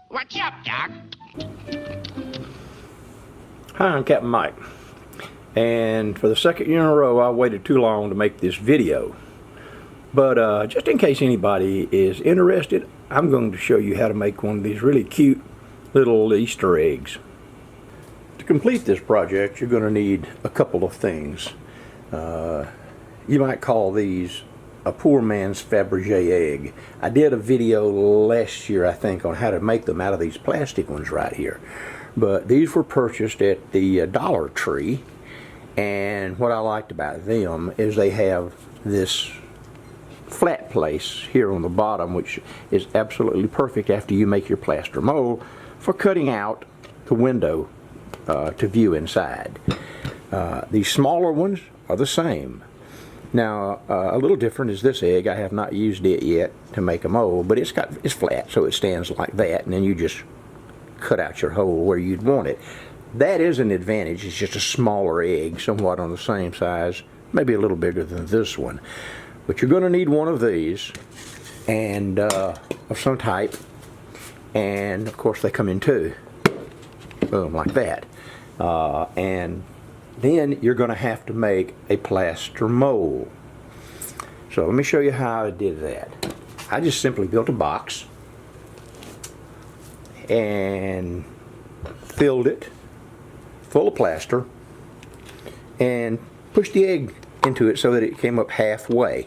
What's up, Doc? Hi, I'm Captain Mike, and for the second year in a row I waited too long to make this video, but just in case anybody is interested, I'm going to show you how to make one of these really cute little Easter eggs. To complete this project you're going to need a couple of things. You might call these a poor man's Faberge egg. I did a video last year, I think, on how to make them out of these plastic ones right here. But these were purchased at the Dollar Tree, and what I liked about them is they have this flat place here on the bottom, which is absolutely perfect after you make your plaster mold for cutting out the window to view inside. These smaller ones are the same. Now, a little different is this egg. I have not used it yet to make a mold, but it's flat, so it stands like that, and then you just cut out your hole where you'd want it. That is an advantage. It's just a smaller egg, somewhat on the same size, maybe a little bigger than this one. But you're going to need one of these, and of some type, and of course they come in two. Boom, like that. And then you're going to have to make a plaster mold. So let me show you how I did that. I just simply built a box and filled it full of plaster and pushed the egg into it so that it came up halfway.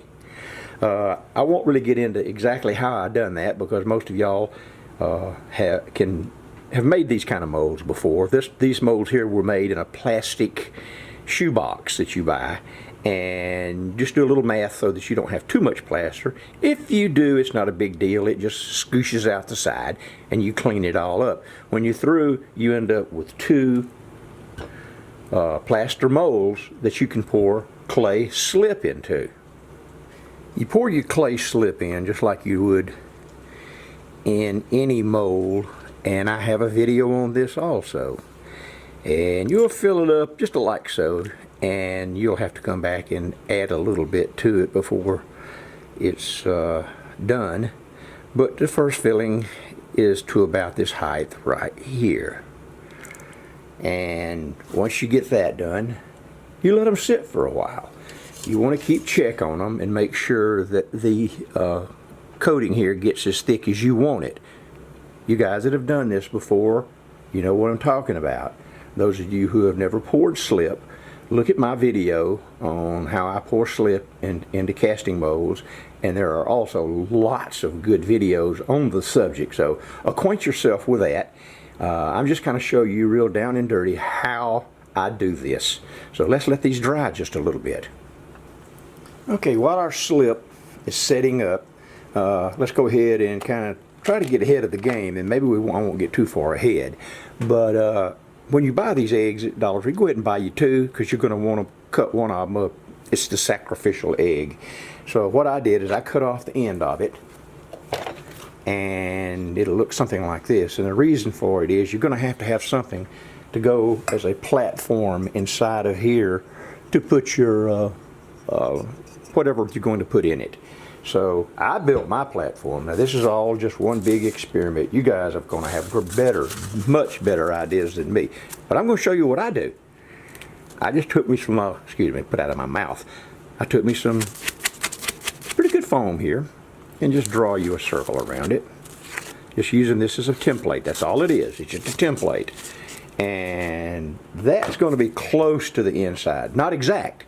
I won't really get into exactly how I done that because most of y'all have made these kind of molds before. These molds here were made in a plastic shoebox that you buy, and just do a little math so that you don't have too much plaster. If you do, it's not a big deal. It just scooshes out the side and you clean it all up. When you're through, you end up with two plaster molds that you can pour clay slip into. You pour your clay slip in just like you would in any mold, and I have a video on this also. And you'll fill it up just like so, and you'll have to come back and add a little bit to it before it's done. But the first filling is to about this height right here. And once you get that done, you let them sit for a while. You want to keep check on them and make sure that the coating here gets as thick as you want it. You guys that have done this before, you know what I'm talking about. Those of you who have never poured slip, look at my video on how I pour slip into casting molds, and there are also lots of good videos on the subject, so acquaint yourself with that. I'm just kind of show you real down and dirty how I do this. So let's let these dry just a little bit. Okay, while our slip is setting up, let's go ahead and kind of try to get ahead of the game, and maybe I won't get too far ahead. But when you buy these eggs at Dollar Tree, go ahead and buy you two, because you're going to want to cut one of them up. It's the sacrificial egg. So what I did is I cut off the end of it, and it'll look something like this. And the reason for it is you're going to have something to go as a platform inside of here to put your whatever you're going to put in it. So I built my platform. Now this is all just one big experiment. You guys are going to have much better ideas than me. But I'm going to show you what I do. I just took me some, excuse me, put out of my mouth. I took me some pretty good foam here and just draw you a circle around it. Just using this as a template. That's all it is. It's just a template. And that's going to be close to the inside. Not exact.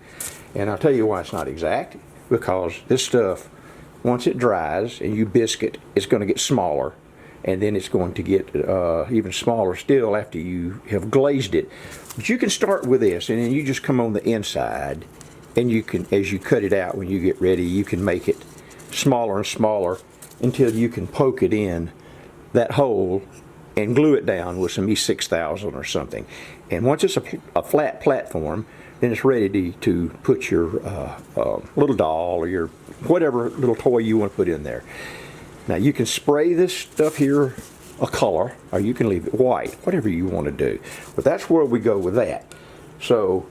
And I'll tell you why it's not exact. Because this stuff, once it dries and you biscuit, it's going to get smaller, and then it's going to get even smaller still after you have glazed it. But you can start with this, and then you just come on the inside, and you can, as you cut it out when you get ready, you can make it smaller and smaller until you can poke it in that hole and glue it down with some E6000 or something. And once it's a flat platform, then it's ready to put your little doll or your whatever little toy you want to put in there. Now you can spray this stuff here a color, or you can leave it white, whatever you want to do. But that's where we go with that. So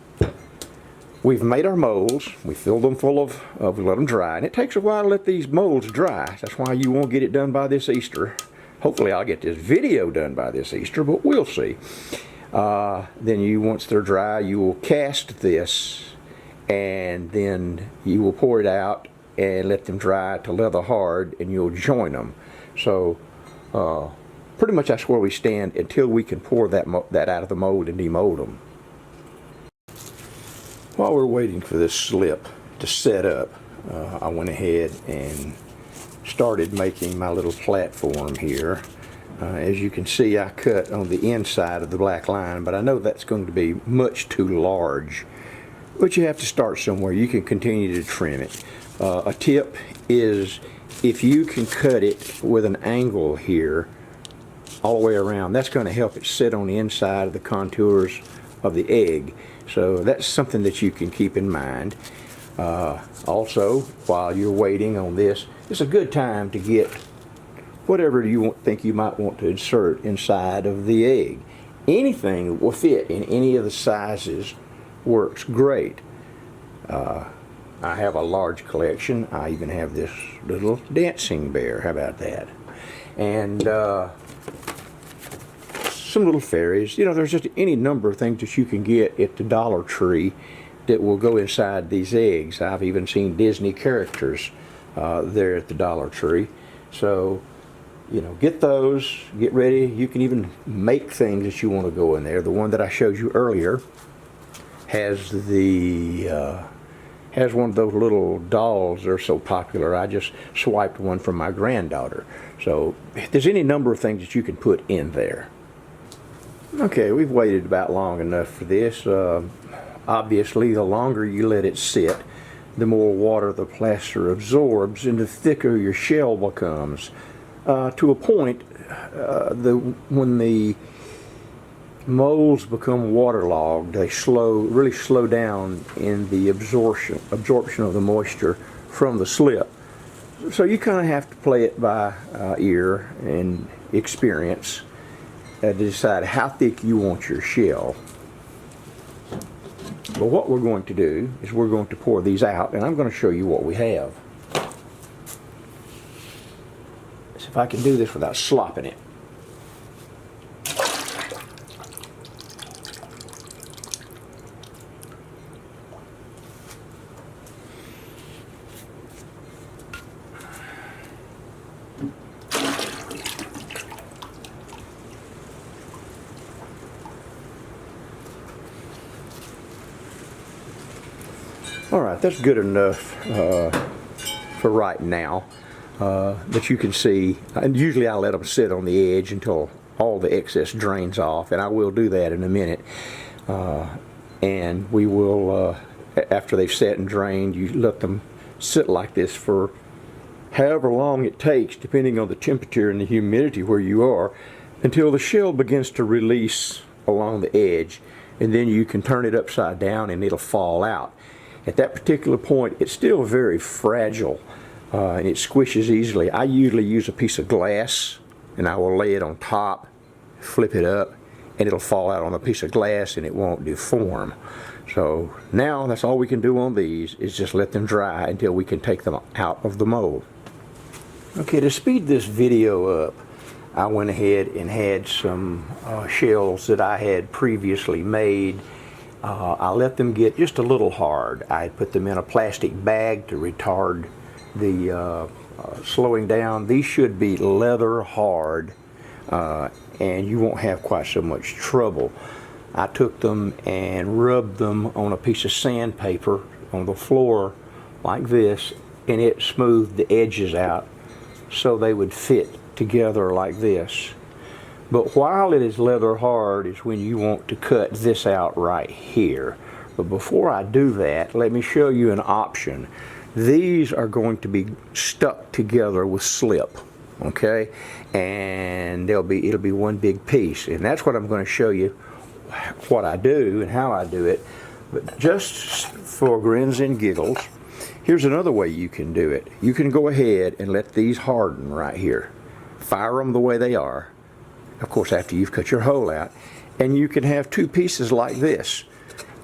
we've made our molds. We filled them full of let them dry. And it takes a while to let these molds dry. That's why you won't get it done by this Easter. Hopefully I'll get this video done by this Easter, but we'll see. Then once they're dry, you will cast this, and then you will pour it out and let them dry to leather hard, and you'll join them. So pretty much that's where we stand until we can pour that out of the mold and demold them. While we're waiting for this slip to set up, I went ahead and started making my little platform here. As you can see, I cut on the inside of the black line, but I know that's going to be much too large. But you have to start somewhere. You can continue to trim it. A tip is if you can cut it with an angle here all the way around, that's going to help it sit on the inside of the contours of the egg. So that's something that you can keep in mind. Also, while you're waiting on this, it's a good time to get whatever you think you might want to insert inside of the egg. Anything that will fit in any of the sizes works great. I have a large collection. I even have this little dancing bear. How about that? And some little fairies. You know, there's just any number of things that you can get at the Dollar Tree that will go inside these eggs. I've even seen Disney characters there at the Dollar Tree. So, you know, get those, get ready. You can even make things that you want to go in there. The one that I showed you earlier has has one of those little dolls that are so popular. I just swiped one from my granddaughter. So there's any number of things that you can put in there. Okay, we've waited about long enough for this. Obviously, the longer you let it sit, the more water the plaster absorbs and the thicker your shell becomes. To a point, when the molds become waterlogged, they really slow down in the absorption of the moisture from the slip. So you kind of have to play it by ear and experience to decide how thick you want your shell. But what we're going to do is we're going to pour these out, and I'm going to show you what we have. See if I can do this without slopping it. Alright, that's good enough for right now. That you can see, and usually I let them sit on the edge until all the excess drains off, and I will do that in a minute. And we will, after they've set and drained, you let them sit like this for however long it takes, depending on the temperature and the humidity where you are, until the shell begins to release along the edge, and then you can turn it upside down and it'll fall out. At that particular point, it's still very fragile. And it squishes easily. I usually use a piece of glass, and I will lay it on top, flip it up, and it'll fall out on a piece of glass and it won't deform. So now that's all we can do on these, is just let them dry until we can take them out of the mold. Okay, to speed this video up, I went ahead and had some shells that I had previously made. I let them get just a little hard. I put them in a plastic bag to retard the slowing down. These should be leather hard, and you won't have quite so much trouble. I took them and rubbed them on a piece of sandpaper on the floor like this, and it smoothed the edges out so they would fit together like this. But while it is leather hard is when you want to cut this out right here. But before I do that, let me show you an option. These are going to be stuck together with slip, okay? And it'll be one big piece. And that's what I'm going to show you what I do and how I do it. But just for grins and giggles, here's another way you can do it. You can go ahead and let these harden right here. Fire them the way they are. Of course, after you've cut your hole out. And you can have two pieces like this.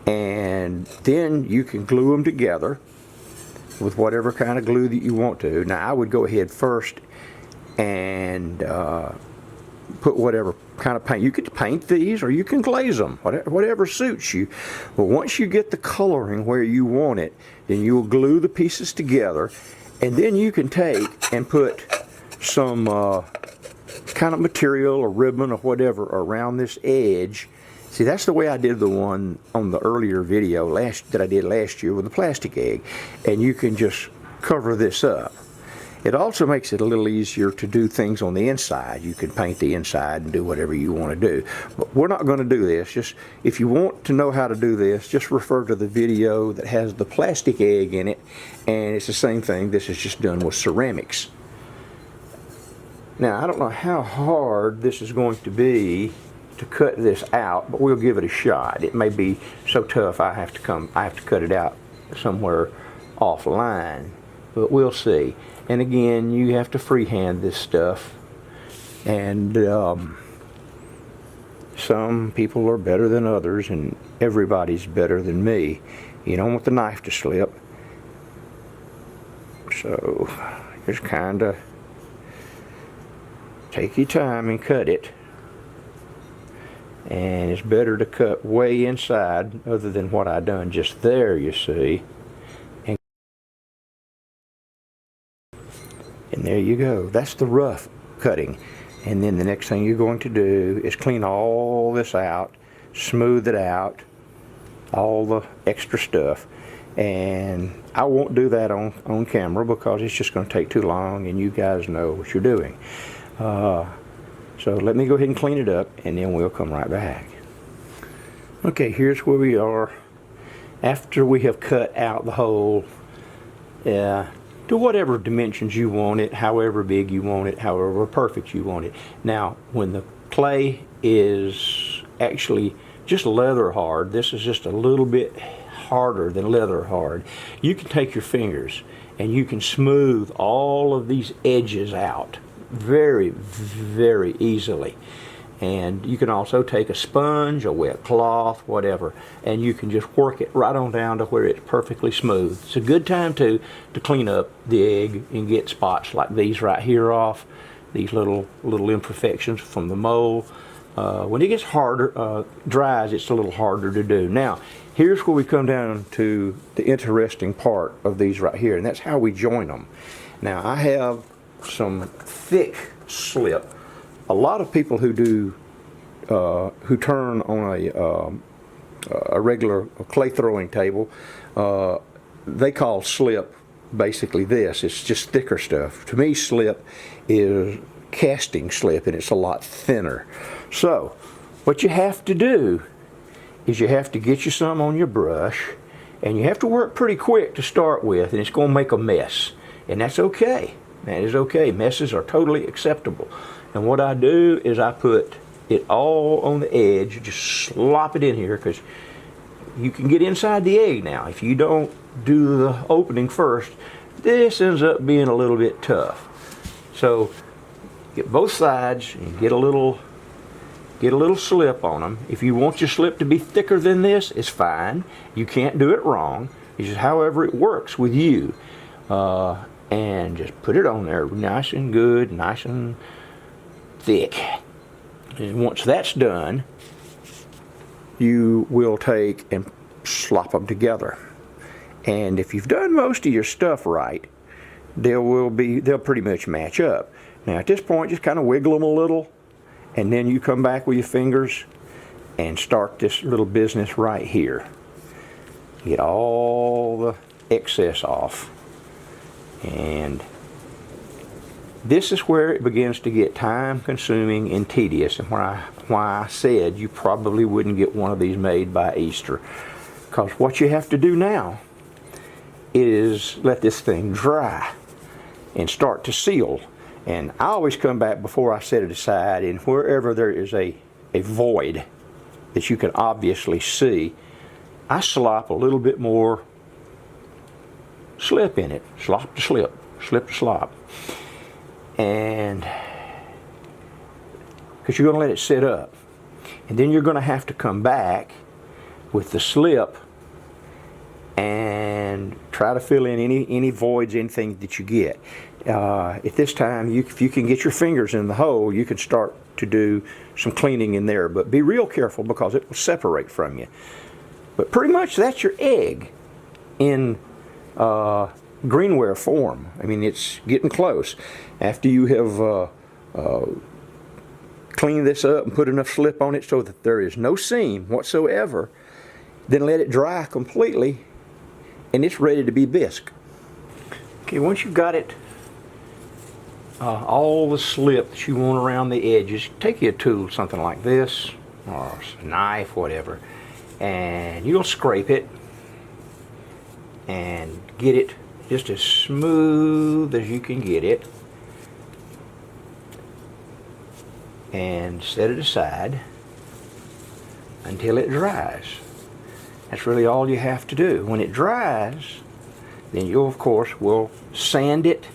and then you can glue them together with whatever kind of glue that you want to. Now I would go ahead first and put whatever kind of paint. You could paint these or you can glaze them, whatever suits you. But once you get the coloring where you want it, then you will glue the pieces together, and then you can take and put some kind of material or ribbon or whatever around this edge. See, that's the way I did the one on the earlier video that I did last year with the plastic egg. And you can just cover this up. It also makes it a little easier to do things on the inside. You can paint the inside and do whatever you want to do. But we're not going to do this. Just if you want to know how to do this, just refer to the video that has the plastic egg in it. And it's the same thing. This is just done with ceramics. Now, I don't know how hard this is going to be to cut this out, but we'll give it a shot. It may be so tough I have to cut it out somewhere offline, but we'll see. And again, you have to freehand this stuff, and some people are better than others, and everybody's better than me. You don't want the knife to slip, so just kind of take your time and cut it. And it's better to cut way inside, other than what I done just there, you see. And there you go. That's the rough cutting. And then the next thing you're going to do is clean all this out, smooth it out, all the extra stuff. And I won't do that on camera because it's just going to take too long, and you guys know what you're doing. So let me go ahead and clean it up, and then we'll come right back. Okay, here's where we are after we have cut out the hole to whatever dimensions you want it, however big you want it, however perfect you want it. Now, when the clay is actually just leather hard, this is just a little bit harder than leather hard, you can take your fingers and you can smooth all of these edges out very, very easily. And you can also take a sponge, a wet cloth, whatever, and you can just work it right on down to where it's perfectly smooth. It's a good time to clean up the egg and get spots like these right here off, these little imperfections from the mold. When it gets harder, dries, it's a little harder to do. Now, here's where we come down to the interesting part of these right here, and that's how we join them. Now, I have some thick slip. A lot of people who do who turn on a regular clay throwing table, they call slip basically this. It's just thicker stuff. To me, slip is casting slip, and it's a lot thinner. So what you have to do is you have to get you some on your brush, and you have to work pretty quick to start with, and it's going to make a mess, and that's okay. That is okay. Messes are totally acceptable. And what I do is I put it all on the edge, just slop it in here, because you can get inside the egg now. If you don't do the opening first, this ends up being a little bit tough. So get both sides and get a little slip on them. If you want your slip to be thicker than this, it's fine. You can't do it wrong. It's just however it works with you. And just put it on there nice and good, nice and thick. And once that's done, you will take and slop them together. And if you've done most of your stuff right, they'll pretty much match up. Now at this point, just kind of wiggle them a little, and then you come back with your fingers and start this little business right here. Get all the excess off. And this is where it begins to get time consuming and tedious, and why I said you probably wouldn't get one of these made by Easter. Because what you have to do now is let this thing dry and start to seal. And I always come back before I set it aside, and wherever there is a void that you can obviously see, I slop a little bit more slip in it. Slop to slip, slip to slop. And because you're going to let it sit up, and then you're going to have to come back with the slip and try to fill in any voids, anything that you get. At this time, if you can get your fingers in the hole, you can start to do some cleaning in there, but be real careful because it will separate from you. But pretty much that's your egg in greenware form. I mean, it's getting close. After you have cleaned this up and put enough slip on it so that there is no seam whatsoever, then let it dry completely and it's ready to be bisque. Okay, once you've got it all the slip that you want around the edges, take you a tool, something like this, or a knife, whatever, and you'll scrape it and get it just as smooth as you can get it, and set it aside until it dries. That's really all you have to do. When it dries, then you of course will sand it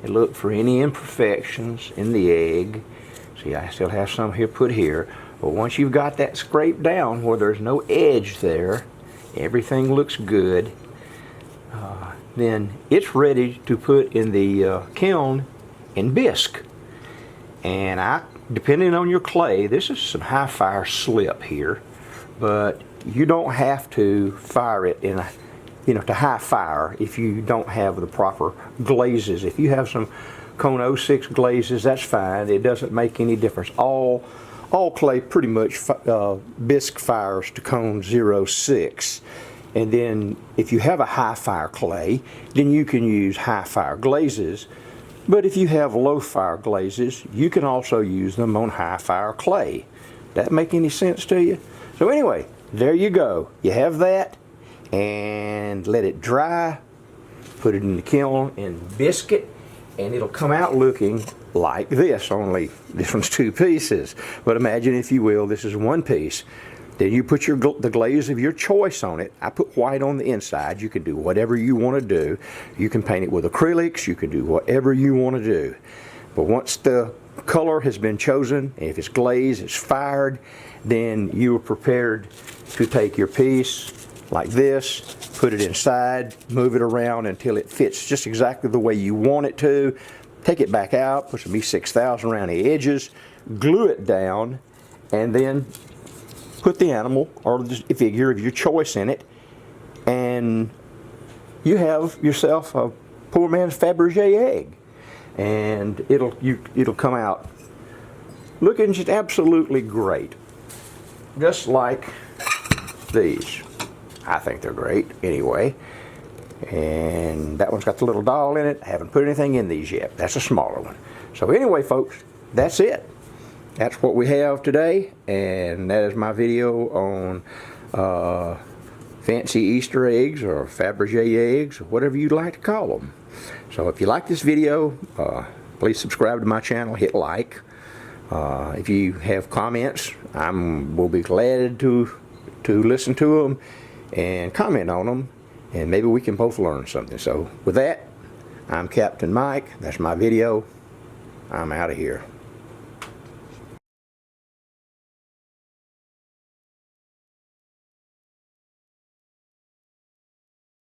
and look for any imperfections in the egg. See, I still have some here put here, but once you've got that scraped down where there's no edge there, everything looks good, then it's ready to put in the kiln and bisque. And depending on your clay, this is some high fire slip here, but you don't have to fire it in to high fire if you don't have the proper glazes. If you have some cone 06 glazes, that's fine. It doesn't make any difference. All clay pretty much bisque fires to cone 06. And then if you have a high fire clay, then you can use high fire glazes. But if you have low fire glazes, you can also use them on high fire clay. That make any sense to you? So anyway, there you go. You have that, and let it dry, put it in the kiln and bisque it, and it'll come out looking like this, only this one's 2 pieces. But imagine, if you will, this is 1 piece. Then you put the glaze of your choice on it. I put white on the inside. You can do whatever you want to do. You can paint it with acrylics. You can do whatever you want to do. But once the color has been chosen, and if it's glazed, it's fired, then you are prepared to take your piece like this, put it inside, move it around until it fits just exactly the way you want it to. Take it back out, put some E6000 around the edges, glue it down, and then put the animal or the figure of your choice in it, and you have yourself a poor man's Faberge egg. And it'll come out looking just absolutely great, just like these. I think they're great anyway. And that one's got the little doll in it. I haven't put anything in these yet. That's a smaller one. So anyway, folks, that's it. That's what we have today, and that is my video on fancy Easter eggs or Faberge eggs, or whatever you'd like to call them. So if you like this video, please subscribe to my channel, hit like. If you have comments, will be glad to listen to them and comment on them, and maybe we can both learn something. So with that, I'm Captain Mike. That's my video. I'm out of here.